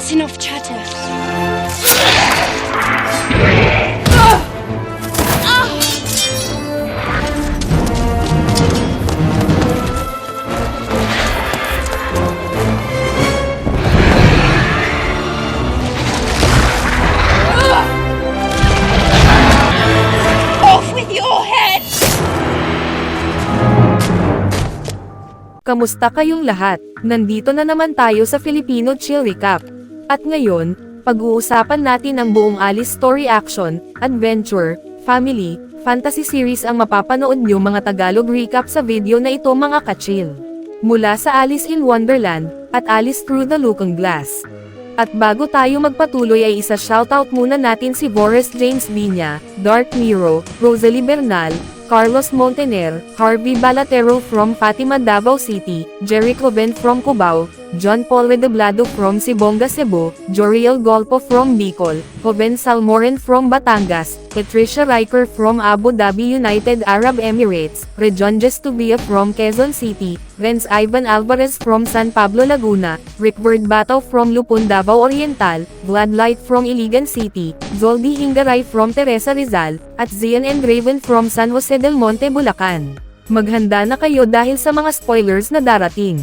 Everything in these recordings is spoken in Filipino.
That's enough chatter. Off with your head! Kamusta kayong lahat? Nandito na naman tayo sa Filipino Chill Recap. At ngayon, pag-uusapan natin ang buong Alice story action, adventure, family, fantasy series ang mapapanood nyo mga Tagalog recap sa video na ito mga ka-chill. Mula sa Alice in Wonderland, at Alice Through the Looking Glass. At bago tayo magpatuloy ay isa-shoutout muna natin si Boris James Viña, Dark Miro, Rosalie Bernal, Carlos Montaner, Harvey Balatero from Fatima Davao City, Jerry Coben from Cubao, John Paul Redoblado from Sibonga Cebu, Joriel Golpo from Bicol, Joven Salmoren from Batangas, Patricia Riker from Abu Dhabi United Arab Emirates, Rejon Gestubia from Quezon City, Renz Ivan Alvarez from San Pablo Laguna, Rickbird Bataw from Lupon Davao Oriental, Vlad Light from Iligan City, Zoldy Hingaray from Teresa Rizal, at Zian and Raven from San Jose del Monte Bulacan. Maghanda na kayo dahil sa mga spoilers na darating.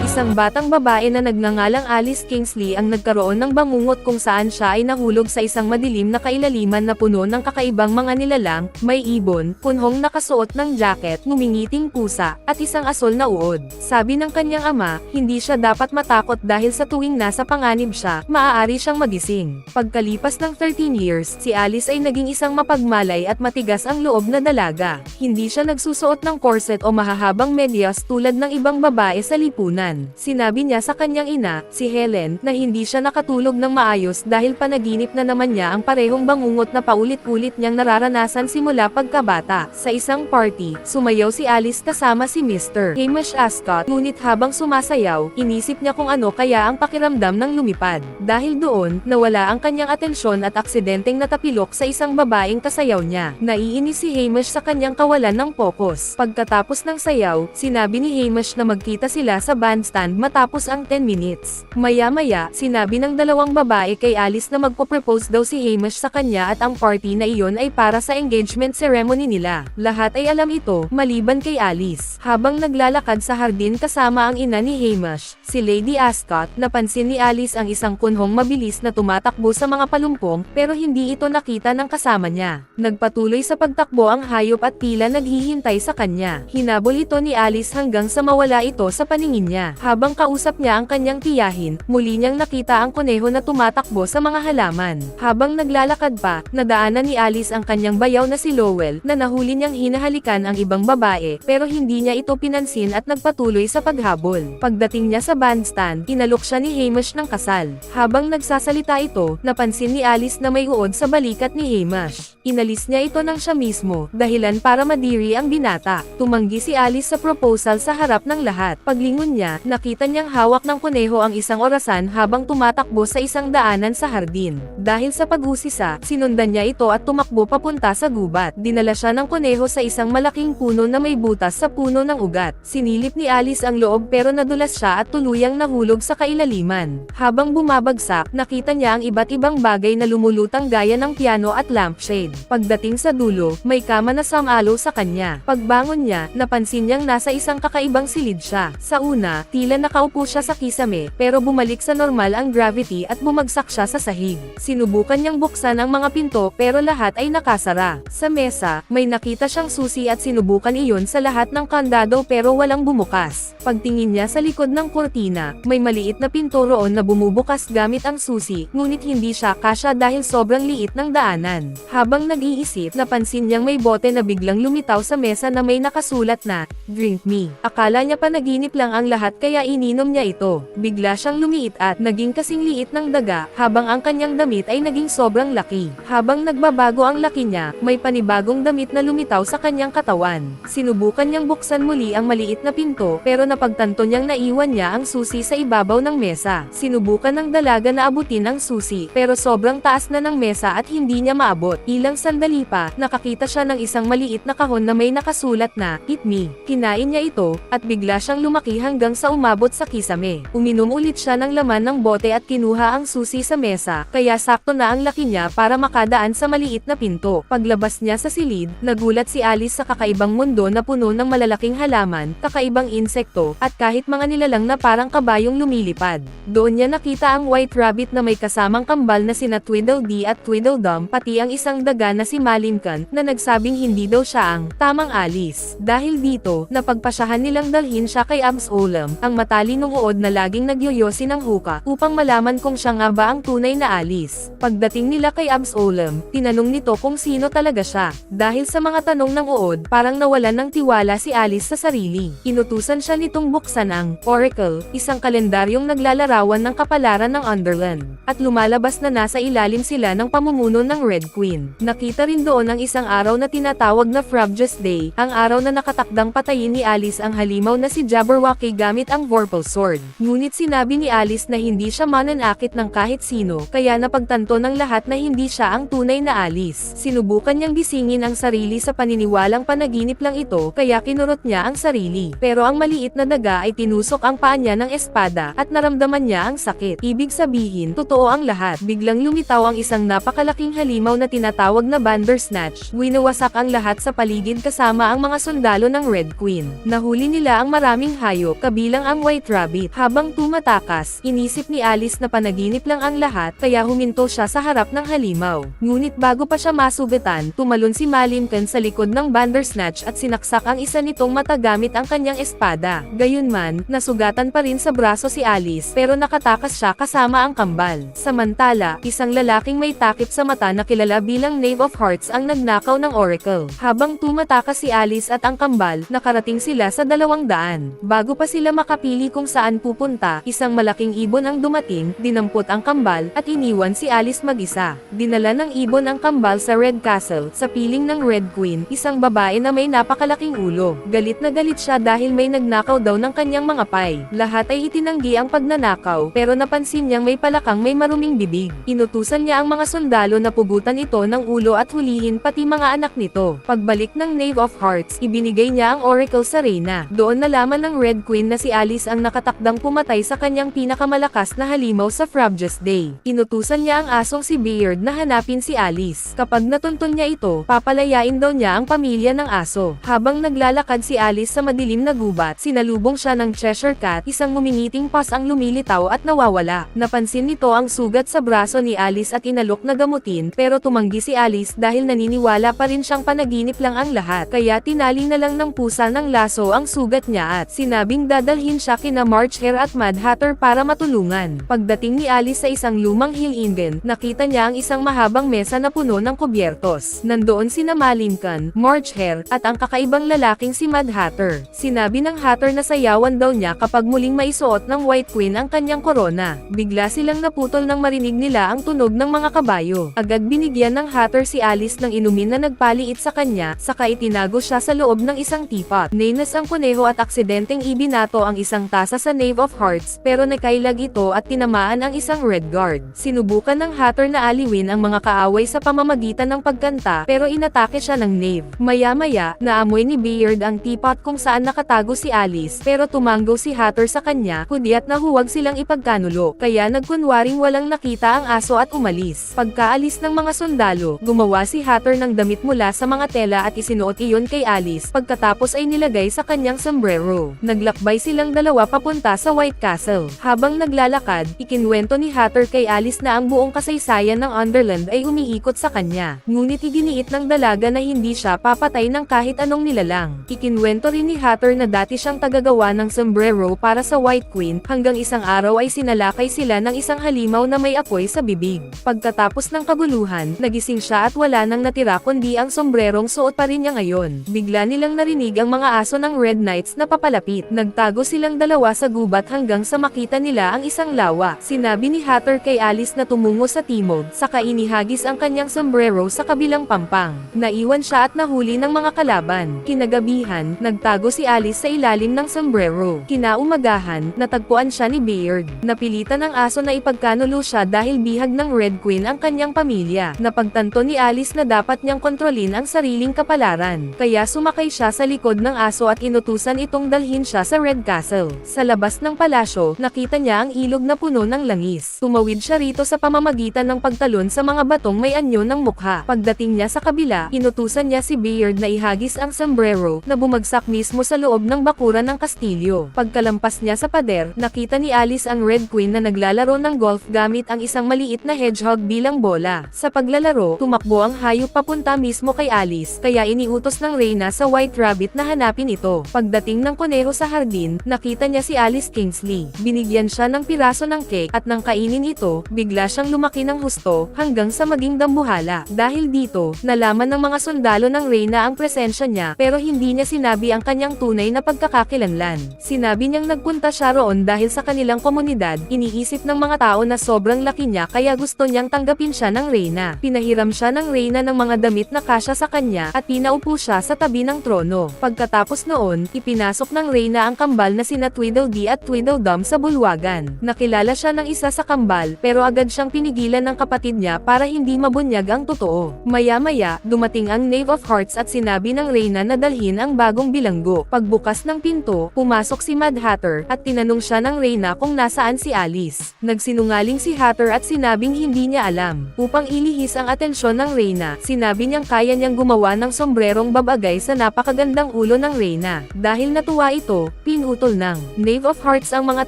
Isang batang babae na nagngangalang Alice Kingsley ang nagkaroon ng bangungot kung saan siya ay nahulog sa isang madilim na kailaliman na puno ng kakaibang mga nilalang, may ibon, punhong nakasuot ng jacket, ngumingiting pusa, at isang asol na uod. Sabi ng kanyang ama, hindi siya dapat matakot dahil sa tuwing nasa panganib siya, maaari siyang magising. Pagkalipas ng 13 years, si Alice ay naging isang mapagmalay at matigas ang loob na dalaga. Hindi siya nagsusuot ng corset o mahahabang medyas tulad ng ibang babae sa lipunan. Sinabi niya sa kanyang ina, si Helen, na hindi siya nakatulog ng maayos dahil panaginip na naman niya ang parehong bangungot na paulit-ulit niyang nararanasan simula pagkabata. Sa isang party, sumayaw si Alice kasama si Mr. Hamish Ascot, ngunit habang sumasayaw, inisip niya kung ano kaya ang pakiramdam ng lumipad. Dahil doon, nawala ang kanyang atensyon at aksidenteng natapilok sa isang babaeng kasayaw niya. Naiinis si Hamish sa kanyang kawalan ng pokus. Pagkatapos ng sayaw, sinabi ni Hamish na magkita sila sa bandstand matapos ang 10 minutes. Maya-maya, sinabi ng dalawang babae kay Alice na magpo-propose daw si Hamish sa kanya at ang party na iyon ay para sa engagement ceremony nila. Lahat ay alam ito, maliban kay Alice. Habang naglalakad sa hardin kasama ang ina ni Hamish, si Lady Ascot, napansin ni Alice ang isang kunhong mabilis na tumatakbo sa mga palumpong, pero hindi ito nakita ng kasama niya. Nagpatuloy sa pagtakbo ang hayop at tila naghihintay sa kanya. Hinabol ito ni Alice hanggang sa mawala ito sa paningin niya. Habang kausap niya ang kanyang tiyahin, muli niyang nakita ang kuneho na tumatakbo sa mga halaman. Habang naglalakad pa, nadaanan ni Alice ang kanyang bayaw na si Lowell, na nahuli niyang hinahalikan ang ibang babae, pero hindi niya ito pinansin at nagpatuloy sa paghabol. Pagdating niya sa bandstand, inalok siya ni Hamish ng kasal. Habang nagsasalita ito, napansin ni Alice na may uod sa balikat ni Hamish. Inalis niya ito ng siya mismo, dahilan para madiri ang binata. Tumanggi si Alice sa proposal sa harap ng lahat. Paglingon niya, nakita niyang hawak ng kuneho ang isang orasan habang tumatakbo sa isang daanan sa hardin. Dahil sa pag-usisa, sinundan niya ito at tumakbo papunta sa gubat. Dinala siya ng kuneho sa isang malaking puno na may butas sa puno ng ugat. Sinilip ni Alice ang loob pero nadulas siya at tuluyang nahulog sa kailaliman. Habang bumabagsak, nakita niya ang iba't ibang bagay na lumulutang gaya ng piano at lampshade. Pagdating sa dulo, may kama na samalo sa kanya. Pagbangon niya, napansin niyang nasa isang kakaibang silid siya. Sa una, tila nakaupo siya sa kisame, pero bumalik sa normal ang gravity at bumagsak siya sa sahig. Sinubukan niyang buksan ang mga pinto pero lahat ay nakasara. Sa mesa, may nakita siyang susi at sinubukan iyon sa lahat ng kandado pero walang bumukas. Pagtingin niya sa likod ng kurtina, may maliit na pinto roon na bumubukas gamit ang susi, ngunit hindi siya kasya dahil sobrang liit ng daanan. Habang nag-iisip, napansin niyang may bote na biglang lumitaw sa mesa na may nakasulat na, "Drink me." Akala niya panaginip lang ang lahat kaya ininom niya ito. Bigla siyang lumiit at naging kasing liit ng daga, habang ang kanyang damit ay naging sobrang laki. Habang nagbabago ang laki niya, may panibagong damit na lumitaw sa kanyang katawan. Sinubukan niyang buksan muli ang maliit na pinto pero napagtanto niyang naiwan niya ang susi sa ibabaw ng mesa. Sinubukan ng dalaga na abutin ang susi pero sobrang taas na ng mesa at hindi niya maabot. Ilang Ilang sandali pa, nakakita siya ng isang maliit na kahon na may nakasulat na, "Eat me." Kinain niya ito, at bigla siyang lumaki hanggang sa umabot sa kisame. Uminom ulit siya ng laman ng bote at kinuha ang susi sa mesa, kaya sakto na ang laki niya para makadaan sa maliit na pinto. Paglabas niya sa silid, nagulat si Alice sa kakaibang mundo na puno ng malalaking halaman, kakaibang insekto, at kahit mga nilalang na parang kabayong lumilipad. Doon niya nakita ang White Rabbit na may kasamang kambal na sina Tweedledee at Tweedledum, pati ang isang daga na si Malimkant, na nagsabing hindi daw siya ang tamang Alice. Dahil dito, napagpasyahan nilang dalhin siya kay Absolem, ang matalinong uod na laging nagyoyosi ng huka, upang malaman kung siya nga ba ang tunay na Alice. Pagdating nila kay Absolem, tinanong nito kung sino talaga siya. Dahil sa mga tanong ng uod, parang nawalan ng tiwala si Alice sa sarili. Inutusan siya nitong buksan ang Oracle, isang kalendaryong naglalarawan ng kapalaran ng Underland, at lumalabas na nasa ilalim sila ng pamumuno ng Red Queen. Nakita rin doon ang isang araw na tinatawag na Frabjous Day, ang araw na nakatakdang patayin ni Alice ang halimaw na si Jabberwocky gamit ang Vorpal Sword. Ngunit sinabi ni Alice na hindi siya mananakit ng kahit sino, kaya napagtanto ng lahat na hindi siya ang tunay na Alice. Sinubukan niyang gisingin ang sarili sa paniniwalang panaginip lang ito, kaya kinurot niya ang sarili. Pero ang maliit na daga ay tinusok ang paa niya ng espada, at naramdaman niya ang sakit. Ibig sabihin, totoo ang lahat. Biglang lumitaw ang isang napakalaking halimaw na tinatawag na Bandersnatch. Winawasak ang lahat sa paligid kasama ang mga sundalo ng Red Queen. Nahuli nila ang maraming hayop, kabilang ang White Rabbit. Habang tumatakas, inisip ni Alice na panaginip lang ang lahat, kaya huminto siya sa harap ng halimaw. Ngunit bago pa siya masugatan, tumalon si Malimkant sa likod ng Bandersnatch at sinaksak ang isa nitong mata gamit ang kanyang espada. Gayunman, nasugatan pa rin sa braso si Alice, pero nakatakas siya kasama ang kambal. Samantala, isang lalaking may takip sa mata na kilala bilang Knave of Hearts ang nagnakaw ng Oracle. Habang tumatakas si Alice at ang kambal, nakarating sila sa 200. Bago pa sila makapili kung saan pupunta, isang malaking ibon ang dumating, dinampot ang kambal, at iniwan si Alice mag-isa. Dinala ng ibon ang kambal sa Red Castle, sa piling ng Red Queen, isang babae na may napakalaking ulo. Galit na galit siya dahil may nagnakaw daw ng kanyang mga pay. Lahat ay itinanggi ang pagnanakaw, pero napansin niyang may palakang may maruming bibig. Inutusan niya ang mga sundalo na pugutan ito ng ulo at hulihin pati mga anak nito. Pagbalik ng Knave of Hearts, ibinigay niya ang Oracle sa Reyna. Doon nalaman ng Red Queen na si Alice ang nakatakdang pumatay sa kanyang pinakamalakas na halimaw sa Frabjous Day. Inutusan niya ang asong si Beard na hanapin si Alice. Kapag natuntun niya ito, papalayain daw niya ang pamilya ng aso. Habang naglalakad si Alice sa madilim na gubat, sinalubong siya ng Cheshire Cat, isang ngumingiting paws ang lumilitaw at nawawala. Napansin nito ang sugat sa braso ni Alice at inalok na gamutin, pero tumanggi si Alice dahil naniniwala pa rin siyang panaginip lang ang lahat. Kaya tinali na lang ng pusa ng laso ang sugat niya at sinabing dadalhin siya kina March Hare at Mad Hatter para matulungan. Pagdating ni Alice sa isang lumang hill inn, nakita niya ang isang mahabang mesa na puno ng kubyertos. Nandoon sina Malimkant, March Hare, at ang kakaibang lalaking si Mad Hatter. Sinabi ng Hatter na sayawan daw niya kapag muling maisuot ng White Queen ang kanyang korona. Bigla silang naputol nang marinig nila ang tunog ng mga kabayo. Agad binigyan ng Hatter si Alice ng inumin na nagpaliit sa kanya, saka itinago siya sa loob ng isang teapot. Nainas ang kuneho at aksidenteng ibinato ang isang tasa sa Knave of Hearts, pero nakailag ito at tinamaan ang isang Red Guard. Sinubukan ng Hatter na aliwin ang mga kaaway sa pamamagitan ng pagkanta, pero inatake siya ng Knave. Maya-maya, naamoy ni Beard ang teapot kung saan nakatago si Alice, pero tumanggo si Hatter sa kanya, kudyat na huwag silang ipagkanulo, kaya nagkunwaring walang nakita ang aso at umalis. Pagkaalis ng mga sundalo, gumawa si Hatter ng damit mula sa mga tela at isinuot iyon kay Alice, pagkatapos ay nilagay sa kanyang sombrero. Naglakbay silang dalawa papunta sa White Castle. Habang naglalakad, ikinwento ni Hatter kay Alice na ang buong kasaysayan ng Underland ay umiikot sa kanya. Ngunit iginiit ng dalaga na hindi siya papatay ng kahit anong nilalang. Ikinwento rin ni Hatter na dati siyang tagagawa ng sombrero para sa White Queen, hanggang isang araw ay sinalakay sila ng isang halimaw na may apoy sa bibig. Pagkatapos ng kabuluhan, nagising siya at wala nang natira kundi ang sombrerong suot pa rin niya ngayon. Bigla nilang narinig ang mga aso ng Red Knights na papalapit. Nagtago silang dalawa sa gubat hanggang sa makita nila ang isang lawa. Sinabi ni Hatter kay Alice na tumungo sa timog, saka inihagis ang kanyang sombrero sa kabilang pampang. Naiwan siya at nahuli ng mga kalaban. Kinagabihan, nagtago si Alice sa ilalim ng sombrero. Kinaumagahan, natagpuan siya ni Beard. Napilitan ng aso na ipagkanulo siya dahil bihag ng Red Queen ang kanyang pamilya. Napagtanto gusto ni Alice na dapat niyang kontrolin ang sariling kapalaran. Kaya sumakay siya sa likod ng aso at inutusan itong dalhin siya sa Red Castle. Sa labas ng palasyo, nakita niya ang ilog na puno ng langis. Tumawid siya rito sa pamamagitan ng pagtalon sa mga batong may anyo ng mukha. Pagdating niya sa kabila, inutusan niya si Bayard na ihagis ang sombrero na bumagsak mismo sa loob ng bakuran ng kastilyo. Pagkalampas niya sa pader, nakita ni Alice ang Red Queen na naglalaro ng golf gamit ang isang maliit na hedgehog bilang bola. Sa paglalaro, tumakbo ang hayop papunta mismo kay Alice, kaya iniutos ng Reyna sa White Rabbit na hanapin ito. Pagdating ng kuneho sa hardin, nakita niya si Alice Kingsley. Binigyan siya ng piraso ng cake at nang kainin ito, bigla siyang lumaki ng husto hanggang sa maging dambuhala. Dahil dito, nalaman ng mga sundalo ng Reyna ang presensya niya pero hindi niya sinabi ang kanyang tunay na pagkakakilanlan. Sinabi niyang nagpunta siya roon dahil sa kanilang komunidad, iniisip ng mga tao na sobrang laki niya kaya gusto niyang tanggapin siya ng Reyna. Pinahiram siya ng Reyna ng mga damit na kasya sa kanya at pinaupo siya sa tabi ng trono. Pagkatapos noon, ipinasok ng Reyna ang kambal na sina Tweedledee at Tweedledum sa bulwagan. Nakilala siya ng isa sa kambal pero agad siyang pinigilan ng kapatid niya para hindi mabunyag ang totoo. Maya-maya, dumating ang Knave of Hearts at sinabi ng Reyna na dalhin ang bagong bilanggo. Pagbukas ng pinto, pumasok si Mad Hatter at tinanong siya ng Reyna kung nasaan si Alice. Nagsinungaling si Hatter at sinabing hindi niya alam. Upang ilihis ang atensyon ng Reyna, sinabi niyang kaya niyang gumawa ng sombrerong babagay sa napakagandang ulo ng Reyna. Dahil natuwa ito, pinutol ng Knave of Hearts ang mga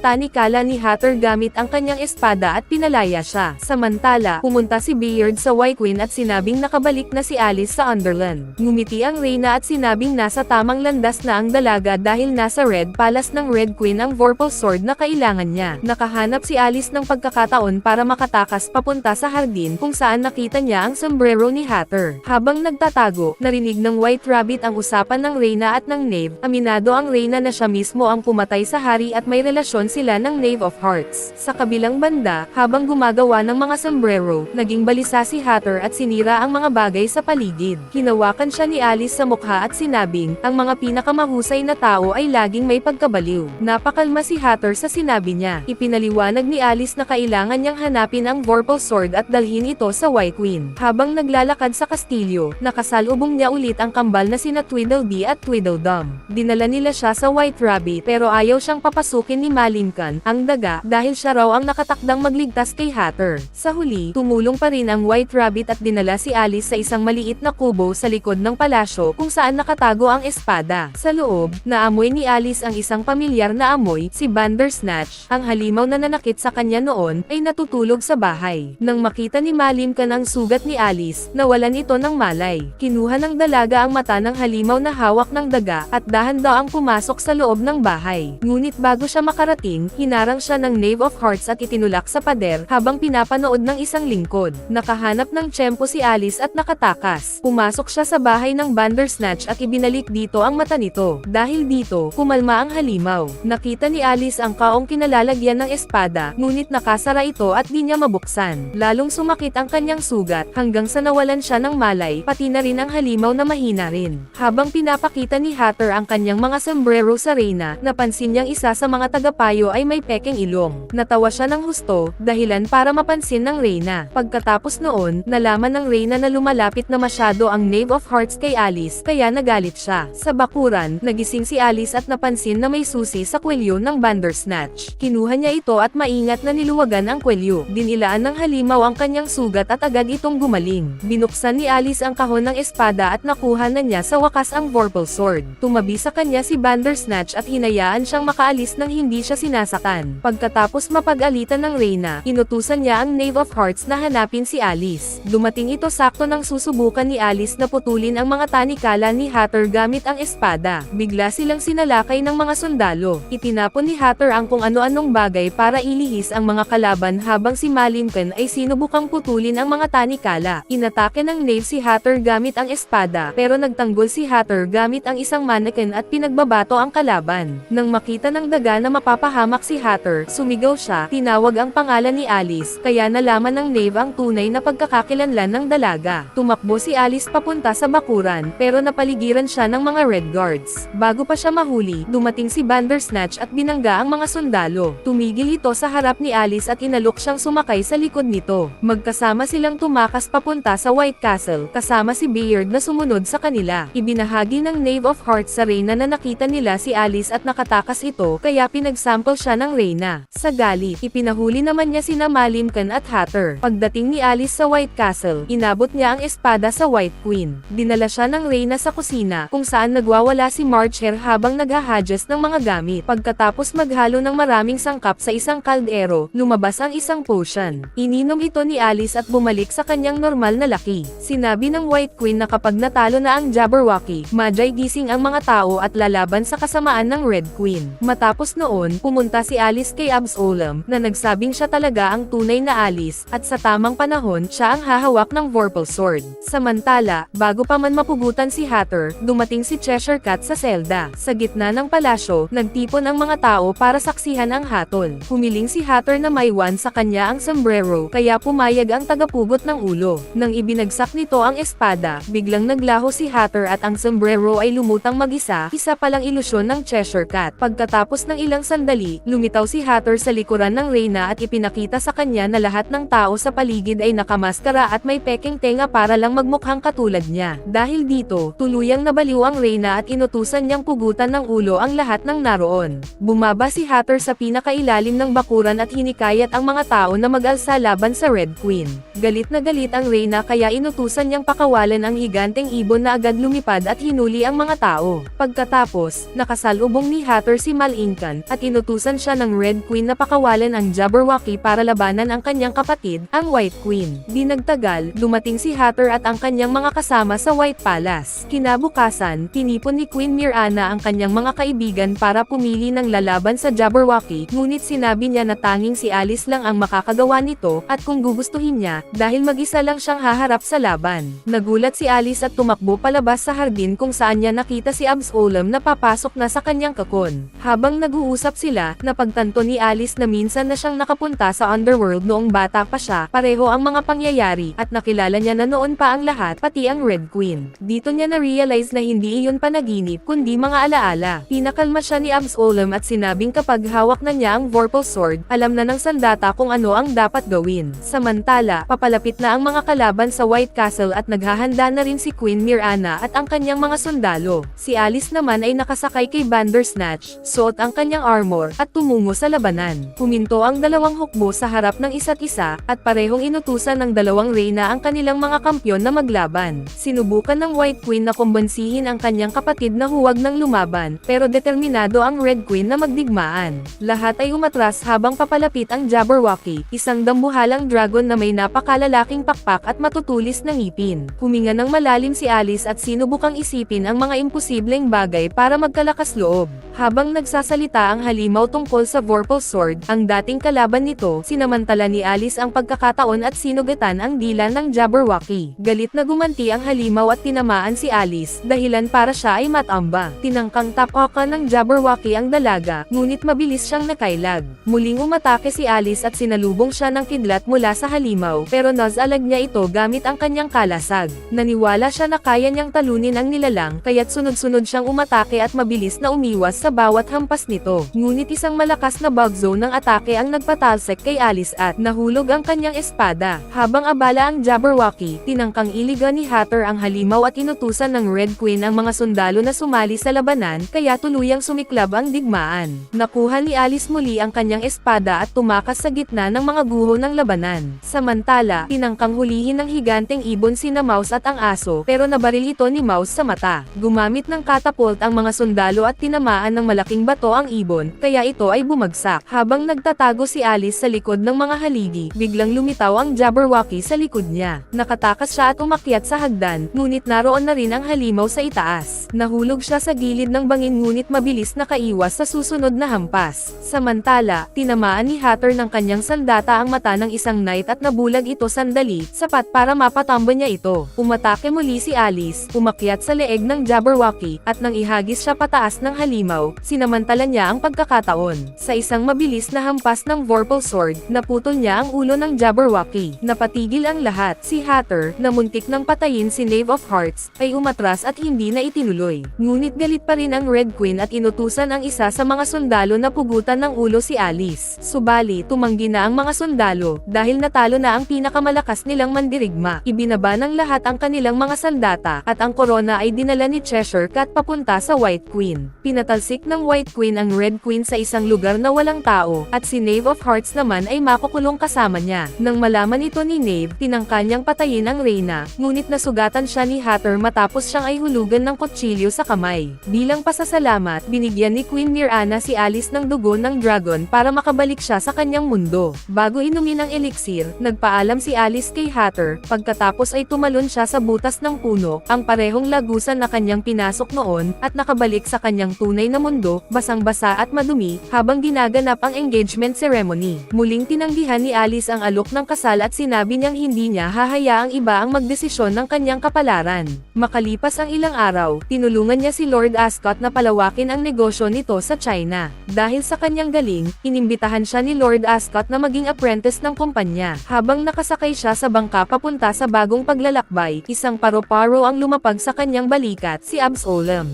tanikala ni Hatter gamit ang kanyang espada at pinalaya siya. Samantala, pumunta si Bayard sa White Queen at sinabing nakabalik na si Alice sa Underland. Ngumiti ang Reyna at sinabing nasa tamang landas na ang dalaga dahil nasa Red Palace ng Red Queen ang Vorpal Sword na kailangan niya. Nakahanap si Alice ng pagkakataon para makatakas papunta sa hardin kung saan nakita niya ang sombrero ni Hatter. Habang nagtatago, narinig ng White Rabbit ang usapan ng Reyna at ng Knave. Aminado ang Reyna na siya mismo ang pumatay sa hari at may relasyon sila ng Knave of Hearts. Sa kabilang banda, habang gumagawa ng mga sombrero, naging balisa si Hatter at sinira ang mga bagay sa paligid. Hinawakan siya ni Alice sa mukha at sinabing, ang mga pinakamahusay na tao ay laging may pagkabaliw. Napakalma si Hatter sa sinabi niya. Ipinaliwanag ni Alice na kailangan niyang hanapin ang Vorpal Sword at dalhin ito sa White Queen. Habang naglalakad sa kastilyo, nakasalubong niya ulit ang kambal na sina Tweedledee at Tweedledum. Dinala nila siya sa White Rabbit pero ayaw siyang papasukin ni Malimcan, ang daga, dahil siya raw ang nakatakdang magligtas kay Hatter. Sa huli, tumulong pa rin ang White Rabbit at dinala si Alice sa isang maliit na kubo sa likod ng palasyo kung saan nakatago ang espada. Sa loob, naamoy ni Alice ang isang pamilyar na amoy, si Bandersnatch, ang halimaw na nanakit sa kanya noon, ay natutulog sa bahay. Nang makita ni Malimcan ang sugat ni Alice, nawalan ito ng malay. Kinuha ng dalaga ang mata ng halimaw na hawak ng daga at dahan-daang pumasok sa loob ng bahay. Ngunit bago siya makarating, hinarang siya ng Knave of Hearts at itinulak sa pader habang pinapanood ng isang lingkod. Nakahanap ng tiyempo si Alice at nakatakas. Pumasok siya sa bahay ng Bandersnatch at ibinalik dito ang mata nito. Dahil dito, kumalma ang halimaw. Nakita ni Alice ang kaong kinalalagyan ng espada, ngunit nakasara ito at di niya mabuksan. Lalong sumakit ang kanyang sugat hanggang sa nawalan siya ng malay, pati na rin ang halimaw na mahina rin. Habang pinapakita ni Hatter ang kanyang mga sombrero sa Reyna, napansin niyang isa sa mga tagapayo ay may pekeng ilong. Natawa siya ng husto, dahilan para mapansin ng Reyna. Pagkatapos noon, nalaman ng Reyna na lumalapit na masyado ang Knave of Hearts kay Alice, kaya nagalit siya. Sa bakuran, nagising si Alice at napansin na may susi sa kwelyo ng Bandersnatch. Kinuha niya ito at maingat na niluwagan ang kwelyo. Dinilaan ng halimaw ang kanyang sugat at agad itong gumaling. Binuksan ni Alice ang kahon ng espada at nakuha na niya sa wakas ang Vorpal Sword. Tumabi sa kanya si Bandersnatch at hinayaan siyang makaalis nang hindi siya sinasaktan. Pagkatapos mapag-alitan ng Reyna, inutusan niya ang Knave of Hearts na hanapin si Alice. Dumating ito sakto nang susubukan ni Alice na putulin ang mga tanikala ni Hatter gamit ang espada. Bigla silang sinalakay ng mga sundalo. Itinapon ni Hatter ang kung ano-anong bagay para ilihis ang mga kalaban habang si Malimcan ay sinubukang putulin ang mga tanikala. Inatake ng Knave si Hatter gamit ang espada pero nagtanggol si Hatter gamit ang isang mannequin at pinagbabato ang kalaban. Nang makita ng daga na mapapahamak si Hatter, sumigaw siya, tinawag ang pangalan ni Alice, kaya nalaman ng Knave ang tunay na pagkakakilanlan ng dalaga. Tumakbo si Alice papunta sa bakuran, pero napaligiran siya ng mga Red Guards. Bago pa siya mahuli, dumating si Bandersnatch at binangga ang mga sundalo. Tumigil ito sa harap ni Alice at inalok siyang sumakay sa likod nito. Magkasama silang tumakas papunta sa White Castle, kasama si Bayard na sumunod sa kanila. Ibinahagi ng Knave of Hearts sa Reyna na nakita nila si Alice at nakatakas ito, kaya pinagsample siya ng Reyna. Sa galit, ipinahuli naman niya sina Malimcan at Hatter. Pagdating ni Alice sa White Castle, inabot niya ang espada sa White Queen. Dinala siya ng Reyna sa kusina, kung saan nagwawala si Marcher habang naghahadjust ng mga gamit. Pagkatapos maghalo ng maraming sangkap sa isang kaldero, lumabas ang isang potion. Ininom ito ni Alice at bumalik sa kanyang normal na laki. Sinabi ng White Queen na kapag natalo na ang Jabberwocky, madyay gising ang mga tao at lalaban sa kasamaan ng Red Queen. Matapos noon, pumunta si Alice kay Absolem, na nagsabing siya talaga ang tunay na Alice, at sa tamang panahon, siya ang hahawak ng Vorpal Sword. Samantala, bago pa man mapugutan si Hatter, dumating si Cheshire Cat sa selda. Sa gitna ng palasyo, nagtipon ang mga tao para saksihan ang hatol. Humiling si Hatter na maiwan sa kanya ang sombrero, kaya pumayag ang tagapugot ng ulo. Nang ibinagsak nito ang espada, biglang naglaho si Hatter at ang sombrero ay lumutang mag-isa, isa palang ilusyon ng Cheshire Cat. Pagkatapos ng ilang sandali, lumitaw si Hatter sa likuran ng Reyna at ipinakita sa kanya na lahat ng tao sa paligid ay nakamaskara at may peking tenga para lang magmukhang katulad niya. Dahil dito, tuluyang nabaliw ang Reyna at inutusan niyang pugutan ng ulo ang lahat ng naroon. Bumaba si Hatter sa pinakailalim ng bakuran at hinikayat ang mga tao na mag-alsa laban sa Red Queen. Galit na galit ang Reyna kaya inutusan niyang pakawalan ang higanteng ibon na agad lumipad at hinuli ang mga tao. Pagkatapos, nakasalubong ni Hatter si Malimcan at inutusan siya ng Red Queen na pakawalan ang Jabberwocky para labanan ang kanyang kapatid, ang White Queen. Di nagtagal, dumating si Hatter at ang kanyang mga kasama sa White Palace. Kinabukasan, tinipon ni Queen Mirana ang kanyang mga kaibigan para pumili ng lalaban sa Jabberwocky, ngunit sinabi niya na tanging si Alice lang ang makakagawa nito, at kung gugustuhin niya, dahil mag-isa lang siyang haharap sa laban. Nagulat si Alice at tumakbo palabas sa hardin kung saan niya nakita si Absolem na papasok na sa kanyang kakon. Habang nag-uusap sila, napagtanto ni Alice na minsan na siyang nakapunta sa Underworld noong bata pa siya, pareho ang mga pangyayari, at nakilala niya na noon pa ang lahat, pati ang Red Queen. Dito niya na-realize na hindi iyon panaginip, kundi mga alaala. Pinakalma siya ni Absolem at sinabing kapag hawak na niya ang Vorpal Sword, alam na ng sandata kung ano ang dapat gawin. Samantala, papalapit na ang mga kalaban sa White Castle at naghahanda na rin si Queen Mirana at ang kanyang mga sundalo. Si Alice naman ay nakasakay kay Bandersnatch, suot ang kanyang armor, at tumungo sa labanan. Huminto ang dalawang hukbo sa harap ng isa't isa, at parehong inutusan ng dalawang Reyna ang kanilang mga kampyon na maglaban. Sinubukan ng White Queen na kumbansihin ang kanyang kapatid na huwag nang lumaban, pero determinado ang Red Queen na magdigmaan. Lahat ay umatras habang papalapit ang Jabberwocky, isang dambuhalang dragon na may napakalalaking pakpak at matutulis na ngipin. Huminga ng malalim si Alice at sinubukang isipin ang mga imposibleng bagay para magkalakas loob. Habang nagsasalita ang halimaw tungkol sa Vorpal Sword, ang dating kalaban nito, sinamantala ni Alice ang pagkakataon at sinugatan ang dila ng Jabberwocky. Galit na gumanti ang halimaw at tinamaan si Alice, dahilan para siya ay matamba. Tinangkang tapakan ng Jabberwocky ang dalaga, ngunit mabilis siyang nakailag. Muling umatake si Alice at sinalubong siya ng kidlat mula sa halimaw, pero nasalag niya ito gamit ang kanyang kalasag. Naniwala siya na kaya niyang talunin ang nilalang, kaya't sunod-sunod siyang umatake at mabilis na umiwas sa bawat hampas nito. Ngunit isang malakas na bug zone ng atake ang nagpatalsek kay Alice at nahulog ang kanyang espada. Habang abala ang Jabberwocky, tinangkang iliga ni Hatter ang halimaw at inutusan ng Red Queen ang mga sundalo na sumali sa labanan, kaya tuluyang sumiklab ang digmaan. Nakuha ni Alice muli ang kanyang espada at tumakas sa gitna ng mga guho ng labanan. Samantala, tinangkang hulihin ng higanteng ibon sina Mouse at ang aso, pero nabaril ito ni Mouse sa mata. Gumamit ng catapult ang mga sundalo at tinamaan ng malaking bato ang ibon, kaya ito ay bumagsak. Habang nagtatago si Alice sa likod ng mga haligi, biglang lumitaw ang Jabberwocky sa likod niya. Nakatakas siya at umakyat sa hagdan, ngunit naroon na rin ang halimaw sa itaas. Nahulog siya sa gilid ng bangin ngunit mabilis nakaiwas sa susunod na hampas. Samantala, tinamaan ni Hatter ng kanyang sandata ang mata ng isang knight at nabulag ito sandali, sapat para mapatamba niya ito. Umatake muli si Alice, umakyat sa leeg ng Jabberwocky, at nang ihagis siya pataas ng halimaw, sinamantala niya ang pagkakataon. Sa isang mabilis na hampas ng Vorpal Sword, naputol niya ang ulo ng Jabberwocky. Napatigil ang lahat. Si Hatter, na muntik nang patayin si Knave of Hearts, ay umatras at hindi na itinuloy. Ngunit galit pa rin ang Red Queen at inutusan ang isa sa mga sundalo na pugutan ng ulo si Alice. Subali, tumanggi na ang mga sundalo, dahil natalo na ang pinakamalakas nilang isang mandirigma. Ibinaba ng lahat ang kanilang mga saldata, at ang korona ay dinala ni Cheshire Cat papunta sa White Queen. Pinatalsik ng White Queen ang Red Queen sa isang lugar na walang tao, at si Knave of Hearts naman ay makukulong kasama niya. Nang malaman ito ni Knave, tinangka niyang patayin ang Reyna, ngunit nasugatan siya ni Hatter matapos siyang ay hulugan ng kutsilyo sa kamay. Bilang pasasalamat, binigyan ni Queen Mirana si Alice ng dugo ng dragon para makabalik siya sa kanyang mundo. Bago inumin ang elixir, nagpaalam si Alice kay Hatter, pagkatapos ay tumalon siya sa butas ng puno, ang parehong lagusan na kanyang pinasok noon, at nakabalik sa kanyang tunay na mundo, basang-basa at madumi, habang ginaganap ang engagement ceremony. Muling tinanggihan ni Alice ang alok ng kasal at sinabi niyang hindi niya hahayaang iba ang magdesisyon ng kanyang kapalaran. Makalipas ang ilang araw, tinulungan niya si Lord Ascot na palawakin ang negosyo nito sa China. Dahil sa kanyang galing, inimbitahan siya ni Lord Ascot na maging apprentice ng kumpanya. Habang nakasakay siya sa bangka papunta sa bagong paglalakbay, isang paro-paro ang lumapag sa kanyang balikat, si Absolem.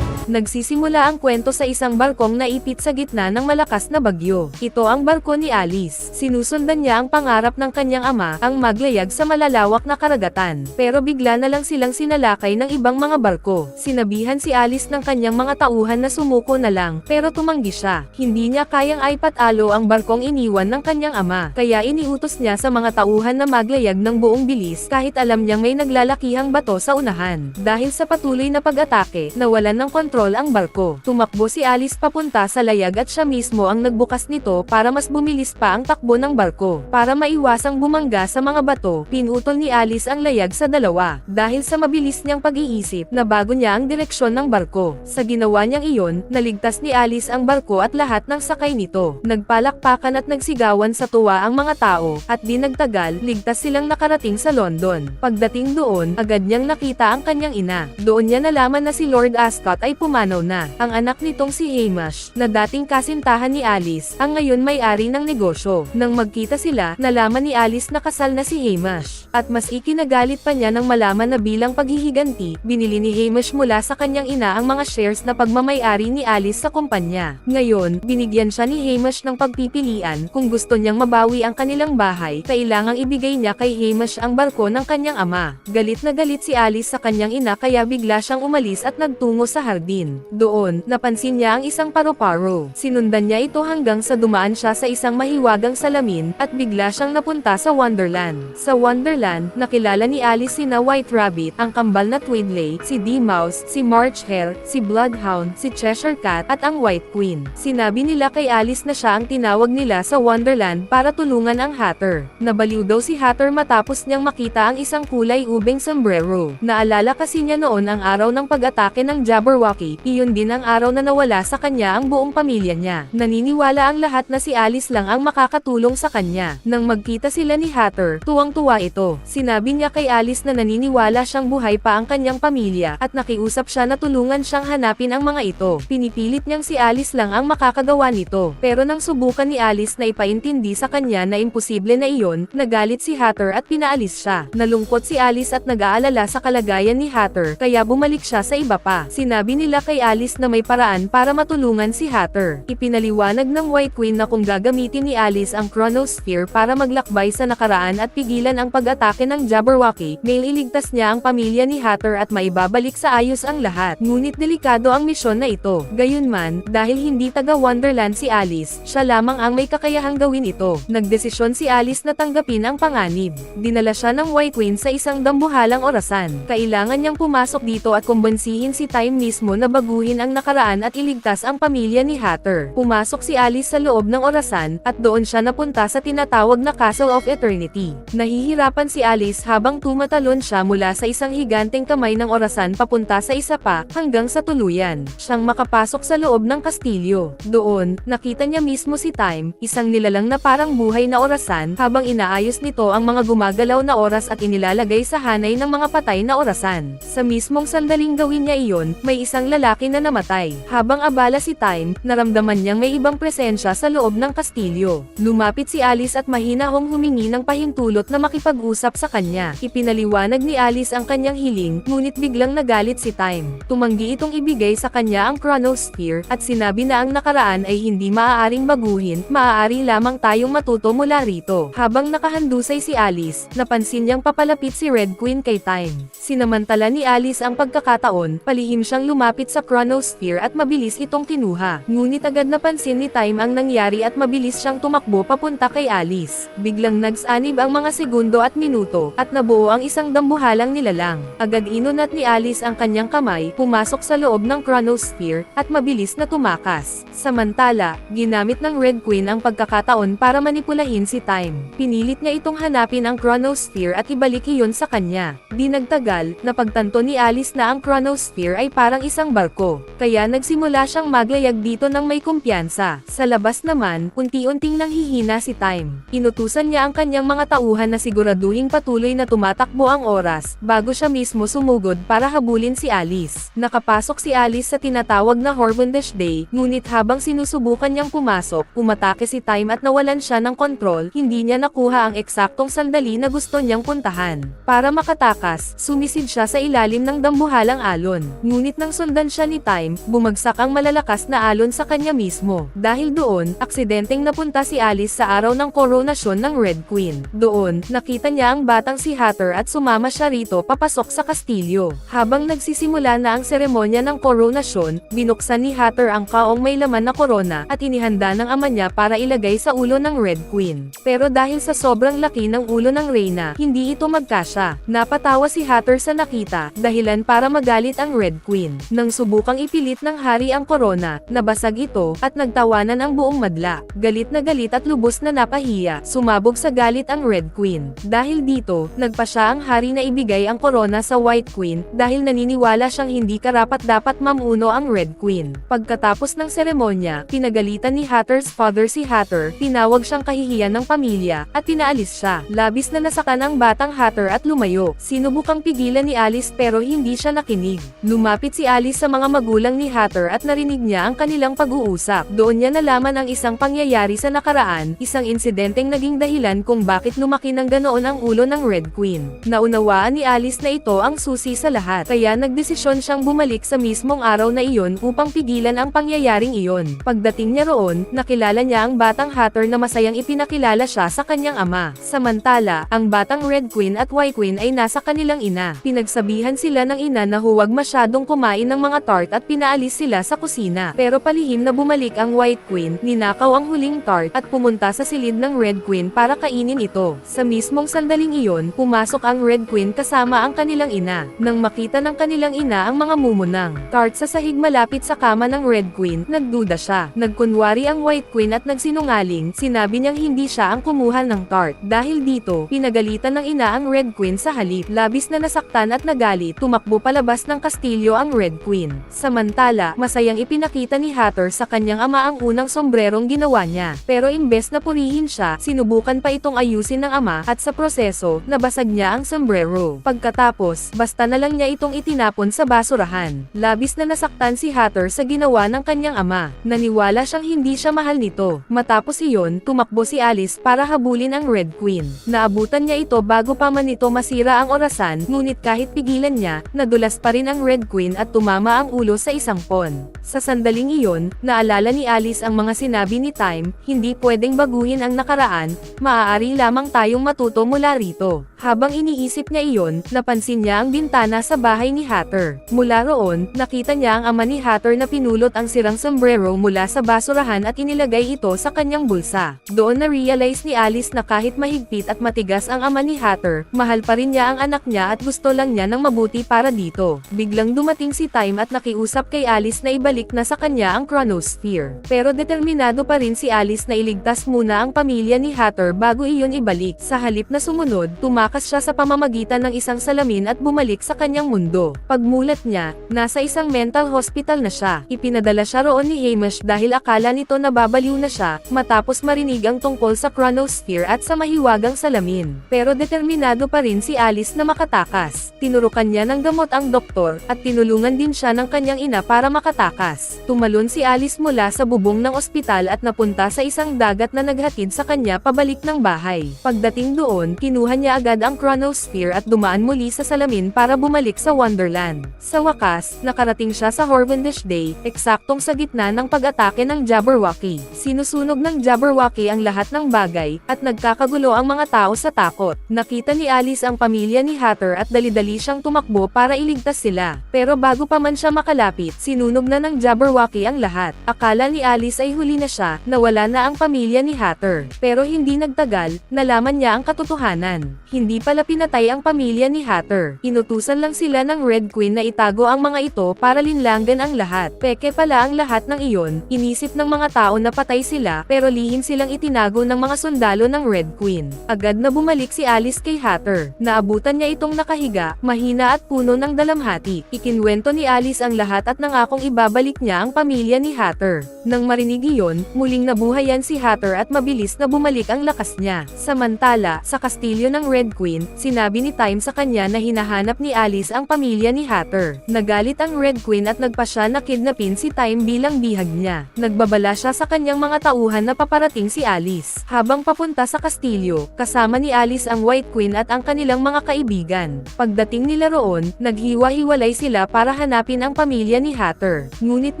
Nagsisimula ang kwento sa isang barkong naipit sa gitna ng malakas na bagyo. Ito ang barko ni Alice. Sinusundan niya ang pangarap ng kanyang ama, ang maglayag sa malalawak na karagatan. Pero bigla na lang silang sinalakay ng ibang mga barko. Sinabihan si Alice ng kanyang mga tauhan na sumuko na lang, pero tumanggi siya. Hindi niya kayang aipatalo ang barkong iniwan ng kanyang ama, kaya iniutos niya sa mga tauhan na maglayag ng buong bilis kahit alam niyang may naglalakihang bato sa unahan. Dahil sa patuloy na pag-atake, nawalan ng kontrol ang barko. Tumakbo si Alice papunta sa layag at siya mismo ang nagbukas nito para mas bumilis pa ang takbo ng barko. Para maiwasang bumangga sa mga bato, pinutol ni Alice ang layag sa dalawa. Dahil sa mabilis niyang pag-iisip, nabago niya ang direksyon ng barko. Sa ginawa niyang iyon, naligtas ni Alice ang barko at lahat ng sakay nito. Nagpalakpakan at nagsigawan sa tuwa ang mga tao, at di nagtagal, ligtas silang nakarating sa London. Pagdating doon, agad niyang nakita ang kanyang ina. Doon niya nalaman na si Lord Ascot ay pumanaw na. Ang anak nitong si Hamish, na dating kasintahan ni Alice, ang ngayon may-ari ng negosyo. Nang magkita sila, nalaman ni Alice na kasal na si Hamish. At mas ikinagalit pa niya nang malaman na bilang paghihiganti, binili ni Hamish mula sa kanyang ina ang mga shares na pagmamay-ari ni Alice sa kumpanya. Ngayon, binigyan siya ni Hamish ng pagpipilian kung gusto niyang mabawi ang kanilang bahay, kailangang ibigay niya kay Hamish ang barko ng kanyang ama. Galit na galit si Alice sa kanyang ina kaya bigla siyang umalis at nagtungo sa hardin. Doon, napansin niya ang isang paro-paro. Sinundan niya ito hanggang sa dumaan siya sa isang mahiwagang salamin, at bigla siyang napunta sa Wonderland. Sa Wonderland, nakilala ni Alice sina White Rabbit, ang kambal na Tweedley, si D-Mouse, si March Hare, si Bloodhound, si Cheshire Cat, at ang White Queen. Sinabi nila kay Alice na siya ang tinawag nila sa Wonderland para tulungan ang Hatter. Nabaliw daw si Hatter matapos niyang makita ang isang kulay ubeng sombrero. Naalala kasi niya noon ang araw ng pag-atake ng Jabberwocky. Iyon din ang araw na nawala sa kanya ang buong pamilya niya. Naniniwala ang lahat na si Alice lang ang makakatulong sa kanya. Nang magkita sila ni Hatter, tuwang-tuwa ito. Sinabi niya kay Alice na naniniwala siyang buhay pa ang kanyang pamilya, at nakiusap siya na tulungan siyang hanapin ang mga ito. Pinipilit niyang si Alice lang ang makakagawa nito. Pero nang subukan ni Alice na ipaintindi sa kanya na imposible na iyon, nagalit si Hatter at pinaalis siya. Nalungkot si Alice at nag-aalala sa kalagayan ni Hatter, kaya bumalik siya sa iba pa. Sinabi nila kay Alice na may paraan para matulungan si Hatter. Ipinaliwanag ng White Queen na kung gagamitin ni Alice ang Chronosphere para maglakbay sa nakaraan at pigilan ang pag-atake ng Jabberwocky, may iligtas niya ang pamilya ni Hatter at maibabalik sa ayos ang lahat. Ngunit delikado ang misyon na ito. Gayunman, dahil hindi taga Wonderland si Alice, siya lamang ang may kakayahang gawin ito. Nagdesisyon si Alice na tanggapin ang panganib. Dinala siya ng White Queen sa isang dambuhalang orasan. Kailangan niyang pumasok dito at kumbensihin si Time mismo na baguhin ang nakaraan at iligtas ang pamilya ni Hatter. Pumasok si Alice sa loob ng orasan, at doon siya napunta sa tinatawag na Castle of Eternity. Nahihirapan si Alice habang tumatalon siya mula sa isang higanteng kamay ng orasan papunta sa isa pa, hanggang sa tuluyan siyang makapasok sa loob ng kastilyo. Doon, nakita niya mismo si Time, isang nilalang na parang buhay na orasan, habang inaayos nito ang mga gumagalaw na oras at inilalagay sa hanay ng mga patay na orasan. Sa mismong sandaling gawin niya iyon, may isang lalaki na namatay. Habang abala si Time, naramdaman niyang may ibang presensya sa loob ng kastilyo. Lumapit si Alice at mahinahong humingi ng pahintulot na makipag-usap sa kanya. Ipinaliwanag ni Alice ang kanyang hiling, ngunit biglang nagalit si Time. Tumanggi itong ibigay sa kanya ang Chronosphere, at sinabi na ang nakaraan ay hindi maaaring baguhin, maaari lamang tayong matuto mula rito. Habang nakahandusay si Alice, napansin niyang papalapit si Red Queen kay Time. Sinamantala ni Alice ang pagkakataon, palihim siyang lumapit sa Chronosphere at mabilis itong kinuha. Ngunit agad napansin ni Time ang nangyari at mabilis siyang tumakbo papunta kay Alice. Biglang nagsanib ang mga segundo at minuto, at nabuo ang isang dambuhalang nilalang. Agad inunat ni Alice ang kanyang kamay, pumasok sa loob ng Chronosphere, at mabilis na tumakas. Samantala, ginamit ng Red Queen ang pagkakataon para manipulahin si Time. Pinilit niya itong hanapin ang Chronosphere at ibalik iyon sa kanya. Di nagtagal, napagtanto ni Alice na ang Chronosphere ay parang isang barko, kaya nagsimula siyang maglayag dito ng may kumpiyansa. Sa labas naman, unti-unting nanghihina si Time. Inutusan niya ang kanyang mga tauhan na siguraduhing patuloy na tumatakbo ang oras, bago siya mismo sumugod para habulin si Alice. Nakapasok si Alice sa tinatawag na Horvendash Day, ngunit habang sinusubukan niyang pumasok, umatake si Time at nawalan siya ng kontrol, hindi niya nakuha ang eksaktong sandali na gusto niyang puntahan. Para makatakas, sumisid siya sa ilalim ng dambuhalang alon. Ngunit nang sundan siya ni Time, bumagsak ang malalakas na alon sa kanya mismo. Dahil doon, aksidenteng napunta si Alice sa araw ng koronasyon ng Red Queen. Doon, nakita niya ang batang si Hatter at sumama siya rito papasok sa kastilyo. Habang nagsisimula na ang seremonya ng koronasyon, binuksan ni Hatter ang kaong may laman na korona at inihanda ng ama niya para ilagay sa ulo ng Red Queen. Pero dahil sa sobrang laki ng ulo ng Reyna, hindi ito magkasya. Napatawa si Hatter sa nakita, dahilan para magalit ang Red Queen. Nang subukang ipilit ng hari ang korona, nabasag ito, at nagtawanan ang buong madla. Galit na galit at lubos na napahiya, sumabog sa galit ang Red Queen. Dahil dito, nagpa siya ang hari na ibigay ang korona sa White Queen, dahil naniniwala siyang hindi karapat-dapat mamuno ang Red Queen. Pagkatapos ng seremonya, pinagalitan ni Hatter's father si Hatter, tinawag siyang kahihiyan ng pamilya, at pinaalis siya. Labis na nasaktan ang batang Hatter at lumayo. Sinubukang pigilan ni Alice pero hindi siya nakinig. Lumapit si Alice sa mga magulang ni Hatter at narinig niya ang kanilang pag-uusap. Doon niya nalaman ang isang pangyayari sa nakaraan, isang insidenteng naging dahilan kung bakit lumaki ng ganoon ang ulo ng Red Queen. Naunawaan ni Alice na ito ang susi sa lahat, kaya nagdesisyon siyang bumalik sa mismong araw na iyon upang pigilan ang pangyayaring iyon. Pagdating niya roon, nakilala niya ang batang Hatter na masayang ipinakilala siya sa kanyang ama. Samantala, ang batang Red Queen at White Queen ay nasa kanilang ina. Pinagsabihan sila ng ina na huwag masyadong kumain ng mga tart at pinaalis sila sa kusina. Pero palihim na bumalik ang White Queen, ninakaw ang huling tart at pumunta sa silid ng Red Queen para kainin ito. Sa mismong sandaling iyon, pumasok ang Red Queen kasama ang kanilang ina. Nang makita ng kanilang ina ang mga mumunang tart sa sahig malapit sa kama ng Red Queen, nagduda siya. Nagkunwari ang White Queen at nagsinungaling, sinabi niyang hindi siya ang kumuha ng tart. Dahil dito, pinagalitan ng ina ang Red Queen sa halip. Labis na nasaktan at nagalit, tumakbo palabas ng kastilyo ang Red Queen. Samantala, masayang ipinakita ni Hatter sa kanyang ama ang unang sombrerong ginawa niya. Pero imbes na purihin siya, sinubukan pa itong ayusin ng ama, at sa proseso, nabasag niya ang sombrero. Pagkatapos, basta na lang niya itong itinapon sa basurahan. Labis na nasaktan si Hatter sa ginawa ng kanyang ama. Naniwala siyang hindi siya mahal nito. Matapos iyon, tumakbo si Alice para habulin ang Red Queen. Naabutan niya ito bago pa man ito masira ang orasan, ngunit kahit pigilan niya, nadulas pa rin ang Red Queen at tumama ang ulo sa isang pon. Sa sandaling iyon, naalala ni Alice ang mga sinabi ni Time, hindi pwedeng baguhin ang nakaraan, maaari lamang tayong matuto mula rito. Habang iniisip niya iyon, napansin niya ang bintana sa bahay ni Hatter. Mula roon, nakita niya ang ama ni Hatter na pinulot ang sirang sombrero mula sa basurahan at inilagay ito sa kanyang bulsa. Doon na-realize ni Alice na kahit mahigpit at matigas ang ama ni Hatter, mahal pa rin niya ang anak niya at gusto lang niya ng mabuti para dito. Biglang dumating si Time at nakiusap kay Alice na ibalik na sa kanya ang Chronosphere. Pero determinado pa rin si Alice na iligtas muna ang pamilya ni Hatter bago iyon ibalik. Sa halip na sumunod, tumakas siya sa pamamagitan ng isang salamin at bumalik sa kanyang mundo. Pagmulat niya, nasa isang mental hospital na siya. Ipinadala siya roon ni Hamish dahil akala nito nababaliw na siya, matapos marinig ang tungkol sa chronosphere at sa mahiwagang salamin. Pero determinado pa rin si Alice na makatakas. Tinurukan niya ng gamot ang doktor, at tinulungan din siya ng kanyang ina para makatakas. Tumalon si Alice mula sa bubong ng ospital at napunta sa isang dagat na naghatid sa kanya pabalik ng bahay. Pagdating doon, kinuha niya agad ang chronosphere at dumaan muli sa salamin para bumalik sa Wonderland. Sa wakas, nakarating siya sa Horvendish Day, eksaktong sa gitna ng pag-atake ng Jabberwocky. Sinusunog ng Jabberwocky ang lahat ng bagay, at nagkakagulo ang mga tao sa takot. Nakita ni Alice ang pamilya ni Hatter at dali-dali siyang tumakbo para iligtas sila. Pero bago pa man siya makalapit, sinunog na ng Jabberwocky ang lahat. Akala ni Alice ay huli na siya, nawala na ang pamilya ni Hatter. Pero hindi nagtagal, nalaman niya ang katotohanan. Hindi pala pinatay ang pamilya ni Hatter. Inutusan lang sila ng Red Queen na itago ang mga ito para linlanggan ang lahat. Peke pala ang lahat ng iyon, inisip ng mga tao na patay sila, pero lihim silang itinago ng mga sundalo ng Red Queen. Agad na bumalik si Alice kay Hatter. Naabutan niya itong nakahiga, mahina at puno ng dalamhati. Ikinwento ni Alice ang lahat at nangakong ibabalik niya ang pamilya ni Hatter. Nang marinig iyon, muling nabuhayan si Hatter at mabilis na bumalik ang lakas niya. Samantala, sa kastilyo ng Red Queen, sinabi ni Time sa kanya na hinahanap ni Alice ang pamilya ni Hatter. Nagalit ang Red Queen at nagpasya na kidnapin si Time bilang bihag niya. Nagbabala siya sa kanyang mga tauhan na paparating si Alice. Habang papunta sa kastilyo, kasama ni Alice ang White Queen at ang kanilang mga kaibigan. Pagdating nila roon, naghiwa-hiwalay sila para hanapin ang pamilya ni Hatter. Ngunit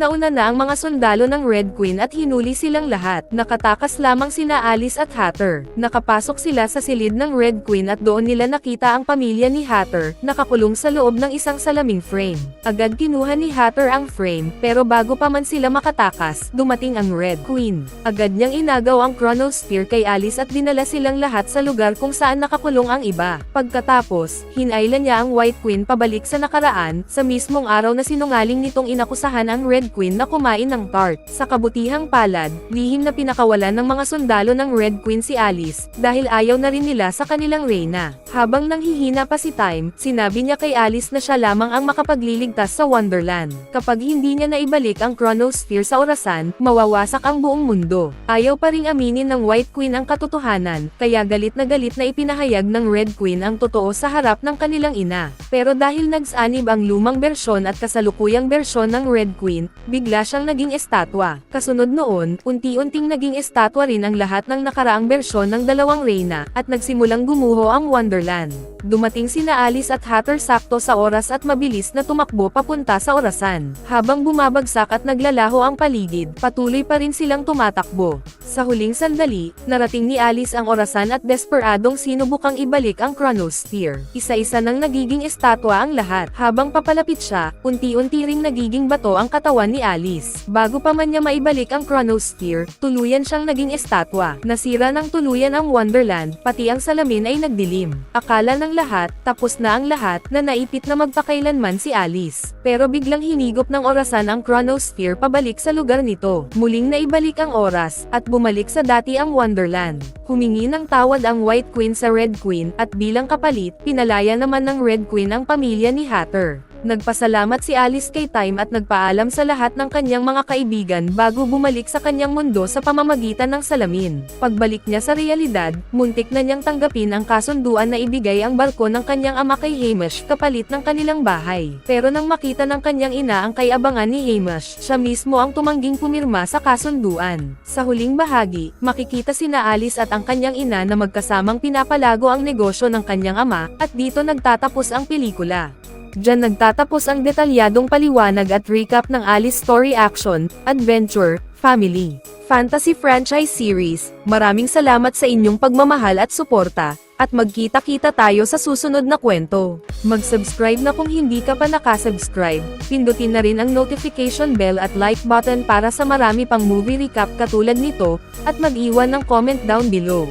nauna na ang mga sundalo ng Red Queen at hinuli silang lahat. Nakatakas lamang sina Alice at Hatter. Nakapasok sila sa silid ng Red Queen at doon nila nakita ang pamilya ni Hatter, nakakulong sa loob ng isang salaming frame. Agad kinuha ni Hatter ang frame, pero bago pa man sila makatakas, dumating ang Red Queen. Agad niyang inagaw ang chronosphere kay Alice at dinala silang lahat sa lugar kung saan nakakulong ang iba. Pagkatapos, hinayla niya ang White Queen pabalik sa nakaraan, sa mismong araw na sinungaling nitong inakusahan ang Red Queen na kumain ng tart. Sa kabutihang palad, lihim na pinakawalan ng mga sundalo ng Red Queen si Alice, dahil ayaw na rin nila sa kanilang reyna. Habang nanghihina pa si Time, sinabi niya kay Alice na siya lamang ang makapagliligtas sa Wonderland. Kapag hindi niya naibalik ang chronosphere sa orasan, mawawasak ang buong mundo. Ayaw pa ring aminin ng White Queen ang katotohanan, kaya galit na ipinahayag ng Red Queen ang totoo sa harap ng kanilang ina. Pero dahil nagsanib ang lumang bersyon at kasalukuyang bersyon ng Red Queen, bigla siyang naging estatwa. Kasunod noon, unti-unting naging estatwa rin ang lahat ng nakaraang bersyon ng dalawang reyna, at nagsimulang gumuho ang Wonderland. Dumating sina Alice at Hatter sakto sa oras at mabilis na tumakbo papunta sa orasan. Habang bumabagsak at naglalaho ang paligid, patuloy pa rin silang tumatakbo. Sa huling sandali, narating ni Alice ang orasan at desperadong sinubukang ibalik ang chronosphere. Isa-isa nang nagiging estatwa ang lahat. Habang papalapit siya, unti-unti ring nagiging bato ang katawan ni Alice. Bago pa man niya maibalik ang chronosphere, tuluyan siyang naging estatwa. Nasira ng tuluyan ang Wonderland, pati ang salamin ay nagdilim. Akala ng lahat, tapos na ang lahat, na naipit na magpakailanman si Alice. Pero biglang hinigop ng orasan ang chronosphere pabalik sa lugar nito. Muling naibalik ang oras, at bumalik sa dati ang Wonderland. Humingi ng tawad ang White Queen sa Red Queen, at bilang kapalit, pinalaya naman ng Red Queen ang pamilya ni Hatter. Nagpasalamat si Alice kay Time at nagpaalam sa lahat ng kanyang mga kaibigan bago bumalik sa kanyang mundo sa pamamagitan ng salamin. Pagbalik niya sa realidad, muntik na niyang tanggapin ang kasunduan na ibigay ang barko ng kanyang ama kay Hamish kapalit ng kanilang bahay. Pero nang makita ng kanyang ina ang kayabangan ni Hamish, siya mismo ang tumangging pumirma sa kasunduan. Sa huling bahagi, makikita sina Alice at ang kanyang ina na magkasamang pinapalago ang negosyo ng kanyang ama, at dito nagtatapos ang pelikula. Diyan nagtatapos ang detalyadong paliwanag at recap ng Alice Story Action, Adventure, Family, Fantasy Franchise Series. Maraming salamat sa inyong pagmamahal at suporta, at magkita-kita tayo sa susunod na kwento. Mag-subscribe na kung hindi ka pa nakasubscribe, pindutin na rin ang notification bell at like button para sa marami pang movie recap katulad nito, at mag-iwan ng comment down below.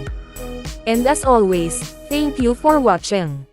And as always, thank you for watching.